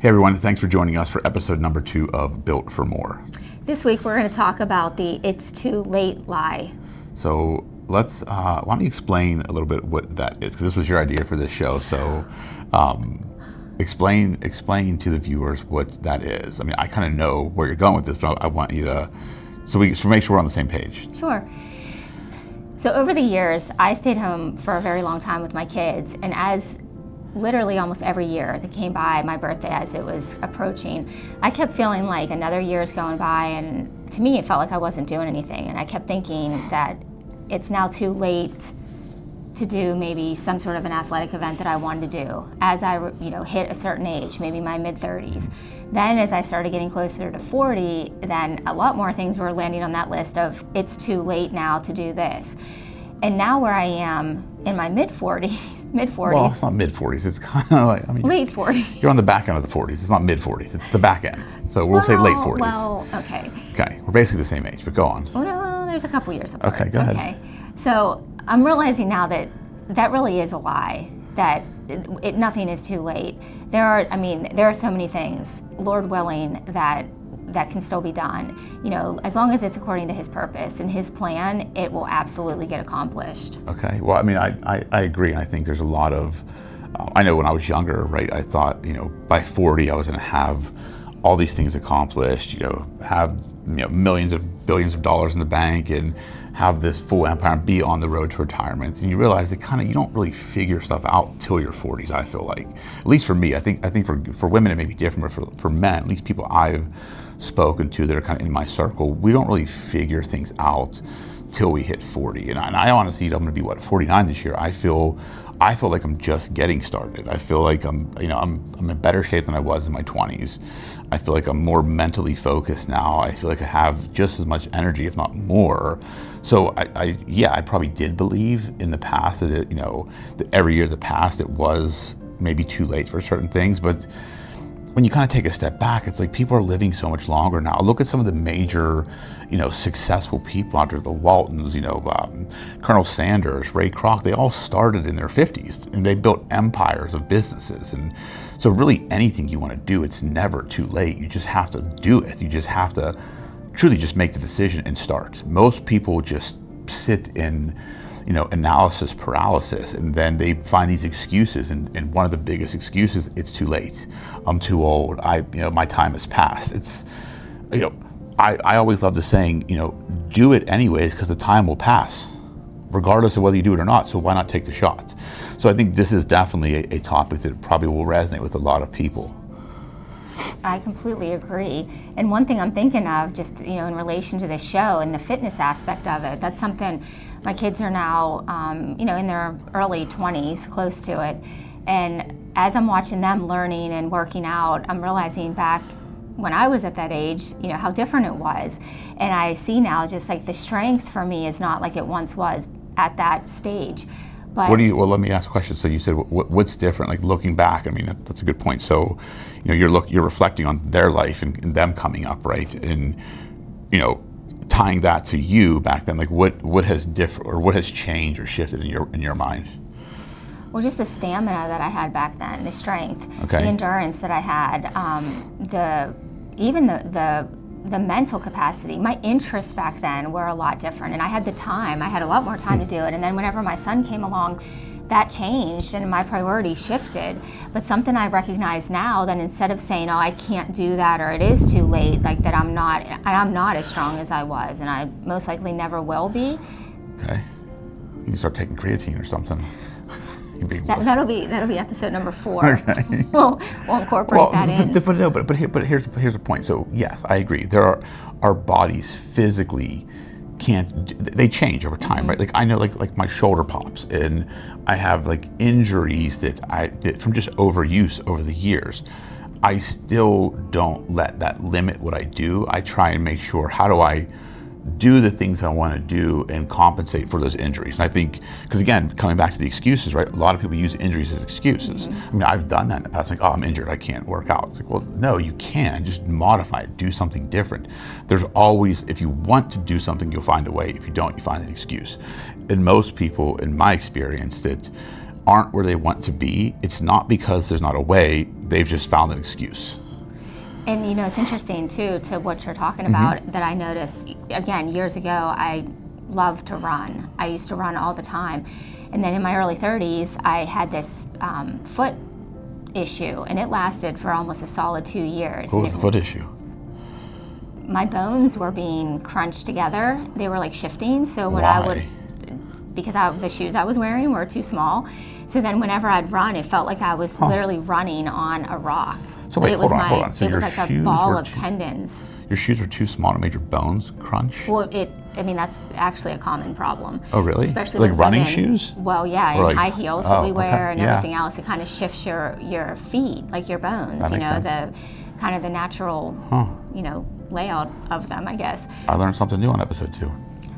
Hey everyone, thanks for joining us for episode number 2 of Built for More. This week we're going to talk about the "it's too late" lie. So let's, why don't you explain a little bit what that is? Because this was your idea for this show. So explain to the viewers what that is. I mean, I kind of know where you're going with this, but I want you to, so make sure we're on the same page. Sure. So over the years, I stayed home for a very long time with my kids, and as literally almost every year that came by my birthday as it was approaching, I kept feeling like another year's going by, and to me it felt like I wasn't doing anything, and I kept thinking that it's now too late to do maybe some sort of an athletic event that I wanted to do as I hit a certain age, maybe my mid-30s. Then as I started getting closer to 40, then a lot more things were landing on that list of it's too late now to do this. And now where I am in my mid-40s. Well, it's not mid-40s. It's kind of like, I mean, late 40s. You're on the back end of the 40s. It's not mid-40s. It's the back end. So we'll say late 40s. Well, okay. Okay, we're basically the same age, but go on. Well, there's a couple years apart. Okay, go ahead. Okay, so I'm realizing now that that really is a lie, that nothing is too late. There are so many things, Lord willing, that can still be done. You know, as long as it's according to His purpose and His plan, it will absolutely get accomplished. Okay. Well, I mean, I agree. I think there's a lot of, I know when I was younger, right, I thought, by 40 I was going to have all these things accomplished, have millions of billions of dollars in the bank and have this full empire and be on the road to retirement. And you realize that you don't really figure stuff out till your 40s, I feel like. At least for me. I think for women it may be different, but for men, at least people I've spoken to that are kind of in my circle, we don't really figure things out till we hit 40. And I honestly, I'm going to be 49 this year. I feel like I'm just getting started. I feel like I'm in better shape than I was in my 20s. I feel like I'm more mentally focused now. I feel like I have just as much energy, if not more. So I probably did believe in the past that that every year that passed, it was maybe too late for certain things. But when you kind of take a step back, it's like people are living so much longer now. Look at some of the major, successful people out there, the Waltons, Colonel Sanders, Ray Kroc, they all started in their 50s and they built empires of businesses. And so really anything you want to do, it's never too late. You just have to do it. You just have to truly just make the decision and start. Most people just sit in analysis paralysis, and then they find these excuses, and one of the biggest excuses, it's too late, I'm too old, my time has passed. It's, I always love the saying, do it anyways because the time will pass, regardless of whether you do it or not, so why not take the shot? So I think this is definitely a topic that probably will resonate with a lot of people. I completely agree. And one thing I'm thinking of, just in relation to this show and the fitness aspect of it, that's something. My kids are now, in their early 20s, close to it. And as I'm watching them learning and working out, I'm realizing back when I was at that age, how different it was. And I see now just like the strength for me is not like it once was at that stage. But well, let me ask a question. So you said, what's different? Like looking back, I mean, that's a good point. So, you're reflecting on their life and them coming up, right? And, tying that to you back then, like what has different or what has changed or shifted in your mind? Well, just the stamina that I had back then, the strength, okay, the endurance that I had, the mental capacity. My interests back then were a lot different, and I had the time. I had a lot more time to do it. And then whenever my son came along, that changed and my priorities shifted. But something I recognize now, that instead of saying, oh, I can't do that or it is too late, like that I'm not as strong as I was, and I most likely never will be. Okay. You can start taking creatine or something. That'll be episode number 4. Okay. We'll incorporate that in. But here's the point. So yes, I agree. Our bodies physically they change over time, right? Like I know, like my shoulder pops, and I have like injuries that from just overuse over the years. I still don't let that limit what I do. I try and make sure, how do I do the things I want to do and compensate for those injuries? And I think, because again, coming back to the excuses, right? A lot of people use injuries as excuses. I mean, I've done that in the past. Like, oh, I'm injured, I can't work out. It's like, well, no, you can. Just modify it, do something different. There's always, if you want to do something, you'll find a way. If you don't, you find an excuse. And most people, in my experience, that aren't where they want to be, it's not because there's not a way, they've just found an excuse. And it's interesting too, to what you're talking about, that I noticed, again, years ago, I loved to run. I used to run all the time. And then in my early 30s, I had this foot issue, and it lasted for almost a solid 2 years. What was the foot issue? My bones were being crunched together. They were like shifting. So when Why? Because the shoes I was wearing were too small. So then whenever I'd run, it felt like I was literally running on a rock. So wait, hold on. So it was like a ball of tendons. Your shoes were too small to make your bones crunch? Well, that's actually a common problem. Oh, really? Especially like with women. Shoes? Well, yeah, or and high heels that we wear and yeah. everything else. It kind of shifts your feet, like your bones. That makes sense. The kind of the natural, layout of them, I guess. I learned something new on episode 2.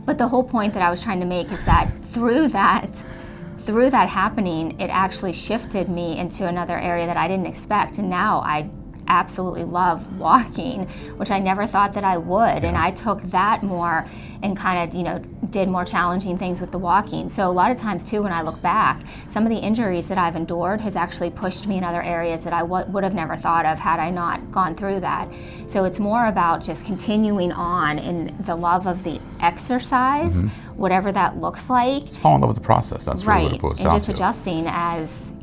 But the whole point that I was trying to make is that through that happening, it actually shifted me into another area that I didn't expect. And now I absolutely love walking, which I never thought that I would. Yeah. And I took that more and kind of, did more challenging things with the walking. So a lot of times too, when I look back, some of the injuries that I've endured has actually pushed me in other areas that I would have never thought of had I not gone through that. So it's more about just continuing on in the love of the exercise, whatever that looks like. Just fall in love with the process. That's really what it boils down and just to. adjusting as,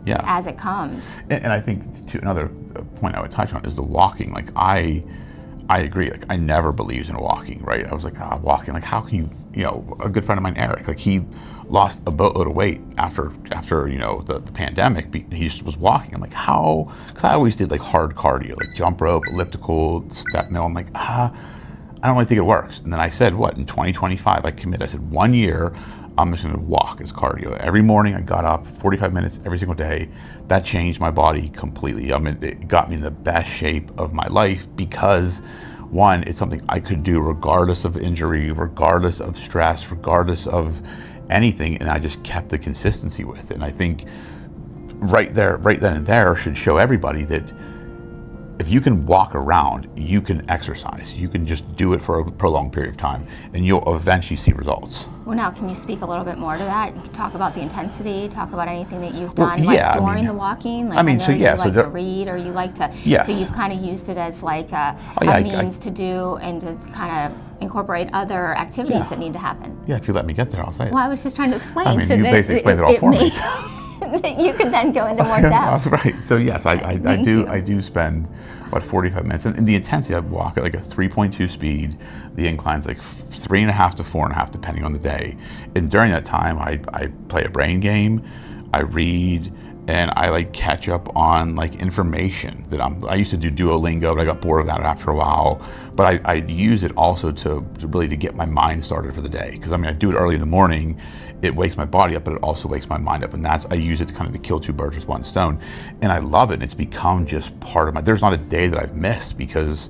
as it comes. And I think to another point I would touch on is the walking. Like I agree. Like I never believed in walking, right? I was like, walking. Like how can you? A good friend of mine, Eric, like he lost a boatload of weight after the pandemic. He just was walking. I'm like, how? Because I always did like hard cardio, like jump rope, elliptical, step mill. I'm like, I don't really think it works. And then I said, in 2025, I commit. I said 1 year. I'm just going to walk as cardio. Every morning I got up 45 minutes every single day. That changed my body completely. It got me in the best shape of my life because, one, it's something I could do regardless of injury, regardless of stress, regardless of anything, and I just kept the consistency with it. And I think right then and there should show everybody that if you can walk around, you can exercise. You can just do it for a prolonged period of time, and you'll eventually see results. Well, now, can you speak a little bit more to that? You can talk about the intensity, talk about anything that you've done during the walking. Like, you like to read, or you like to. Yes. So you've kind of used it as like a means to do and to kind of incorporate other activities that need to happen. Yeah, if you let me get there, I'll say it. Well, I was just trying to explain. You basically explained it all for me. You could then go into more depth. Right. So yes, I do spend about 45 minutes, and the intensity I walk at like a 3.2 speed. The incline's like 3.5 to 4.5 depending on the day. And during that time, I play a brain game, I read, and I like catch up on like information that I used to do Duolingo, but I got bored of that after a while. But I use it also to really to get my mind started for the day, because I do it early in the morning. It wakes my body up, but it also wakes my mind up, and I use it to kind of to kill two birds with one stone. And I love it. And it's become just part of there's not a day that I've missed, because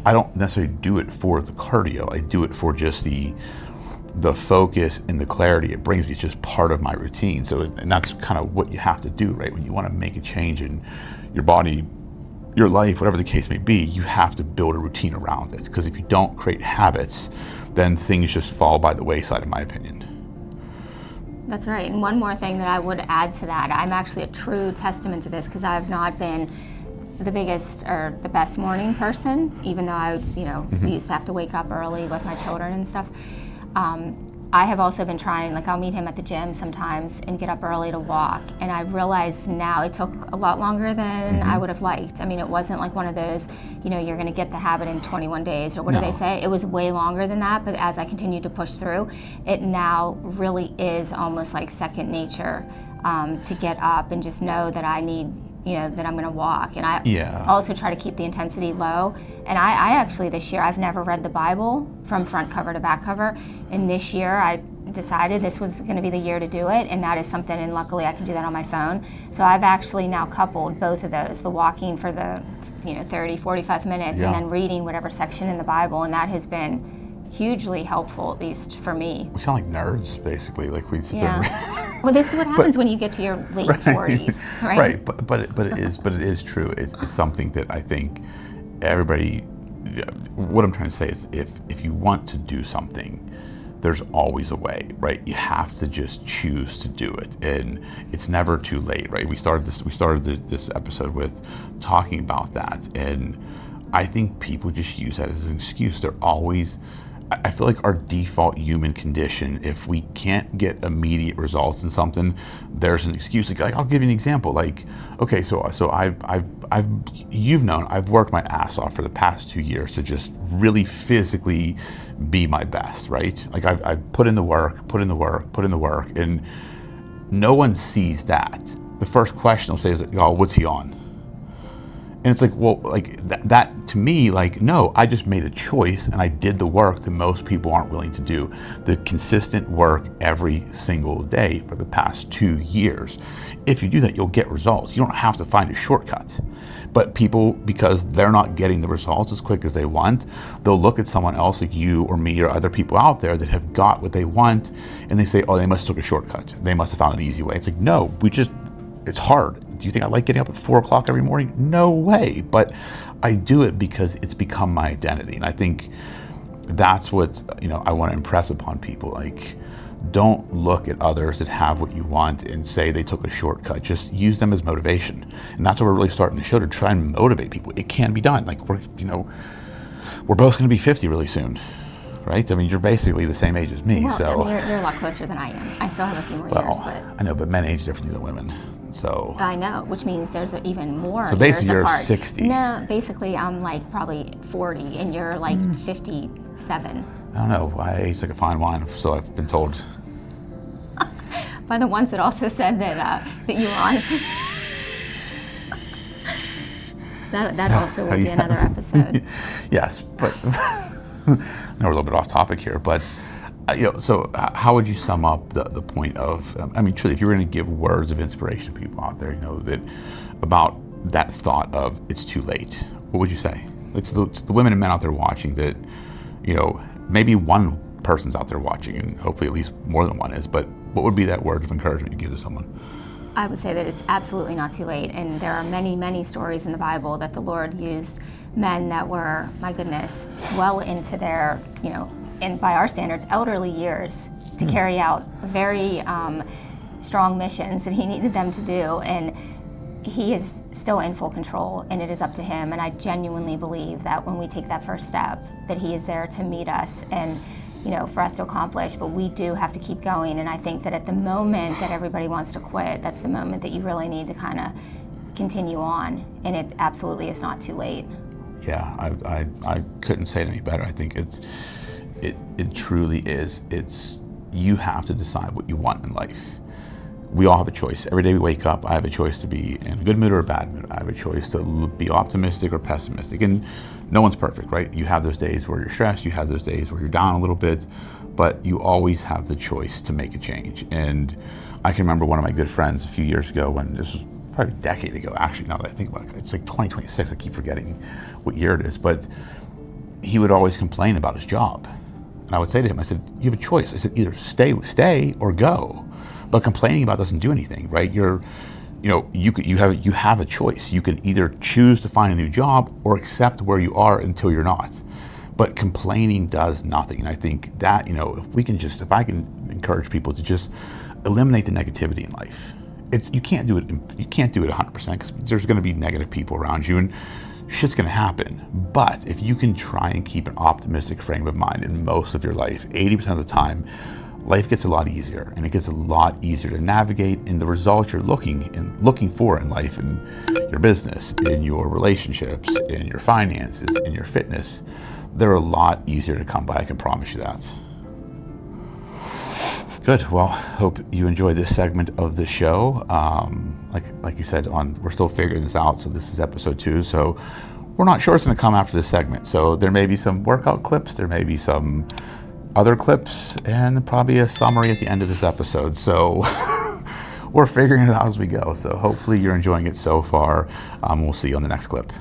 I don't necessarily do it for the cardio. I do it for just the focus and the clarity it brings me. It's just part of my routine. So, and that's kind of what you have to do, right? When you want to make a change in your body, your life, whatever the case may be, you have to build a routine around it. Because if you don't create habits, then things just fall by the wayside, in my opinion. That's right. And one more thing that I would add to that, I'm actually a true testament to this, because I've not been the biggest or the best morning person, even though I, we used to have to wake up early with my children and stuff. I have also been trying, like I'll meet him at the gym sometimes and get up early to walk. And I realize now it took a lot longer than I would have liked. It wasn't like one of those, you're going to get the habit in 21 days or what do they say? It was way longer than that. But as I continued to push through, it now really is almost like second nature to get up and just know that I need, that I'm going to walk. And I also try to keep the intensity low. And I actually, this year, I've never read the Bible from front cover to back cover. And this year, I decided this was going to be the year to do it. And that is something, and luckily I can do that on my phone. So I've actually now coupled both of those, the walking for the 30, 45 minutes, and then reading whatever section in the Bible. And that has been hugely helpful, at least for me. We sound like nerds, basically. Like we sit there. Well, this is what happens when you get to your late 40s, right? Right, but it is true. It's something that I think everybody. What I'm trying to say is, if you want to do something, there's always a way, right? You have to just choose to do it, and it's never too late, right? We started this episode with talking about that, and I think people just use that as an excuse. They're always, I feel like our default human condition, if we can't get immediate results in something, there's an excuse. Like I'll give you an example. Like, okay, so you've known I've worked my ass off for the past 2 years to just really physically be my best, right? Like I've put in the work, and no one sees that. The first question they'll say is, "Oh, what's he on?" And it's like, well, like that to me, like, no, I just made a choice and I did the work that most people aren't willing to do. The consistent work every single day for the past 2 years. If you do that, you'll get results. You don't have to find a shortcut. But people, because they're not getting the results as quick as they want, they'll look at someone else like you or me or other people out there that have got what they want, and they say, oh, they must have took a shortcut. They must have found an easy way. It's like, no, it's hard. Do you think I like getting up at 4 o'clock every morning? No way. But I do it because it's become my identity. And I think that's what, I want to impress upon people. Like, don't look at others that have what you want and say they took a shortcut. Just use them as motivation. And that's what we're really starting to show, to try and motivate people. It can be done. Like, we're both going to be 50 really soon. Right? I mean, you're basically the same age as me. Well, so I mean, you're a lot closer than I am. I still have a few more years, but I know, but men age differently than women. So I know, which means there's even more so basically years you're apart. 60. No, basically I'm like probably 40 and you're like 57. I don't know. I age like a fine wine, so I've been told. By the ones that also said that you were honest. that also will be another episode. Yes, but I know we're a little bit off topic here, but so how would you sum up the point of, truly, if you were going to give words of inspiration to people out there, that about that thought of it's too late, what would you say? It's the women and men out there watching that, maybe one person's out there watching, and hopefully at least more than one is, but what would be that word of encouragement you give to someone? I would say that it's absolutely not too late, and there are many, many stories in the Bible that the Lord used men that were, my goodness, well into their, and by our standards, elderly years to carry out very strong missions that he needed them to do. And he is still in full control, and it is up to him. And I genuinely believe that when we take that first step, that he is there to meet us and, for us to accomplish. But we do have to keep going. And I think that at the moment that everybody wants to quit, that's the moment that you really need to kind of continue on. And it absolutely is not too late. Yeah, I couldn't say it any better. I think it truly is. You have to decide what you want in life. We all have a choice. Every day we wake up, I have a choice to be in a good mood or a bad mood. I have a choice to be optimistic or pessimistic. And no one's perfect, right? You have those days where you're stressed, you have those days where you're down a little bit, but you always have the choice to make a change. And I can remember one of my good friends a few years ago, when this was probably a decade ago, actually, now that I think about it. It's like 2026, I keep forgetting what year it is, but he would always complain about his job. And I would say to him, I said, you have a choice. I said, either stay or go. But complaining about doesn't do anything, right? You have a choice. You can either choose to find a new job or accept where you are until you're not. But complaining does nothing. And I think that, if I can encourage people to just eliminate the negativity in life. You can't do it 100% because there's going to be negative people around you and shit's going to happen. But if you can try and keep an optimistic frame of mind in most of your life, 80% of the time, life gets a lot easier, and it gets a lot easier to navigate in the results you're looking for in life, in your business, in your relationships, in your finances, in your fitness. They're a lot easier to come by, I can promise you that. Good. Well, hope you enjoyed this segment of the show. Like you said, we're still figuring this out, so this is episode 2. So we're not sure what's going to come after this segment. So there may be some workout clips, there may be some other clips, and probably a summary at the end of this episode. So we're figuring it out as we go. So hopefully you're enjoying it so far. We'll see you on the next clip.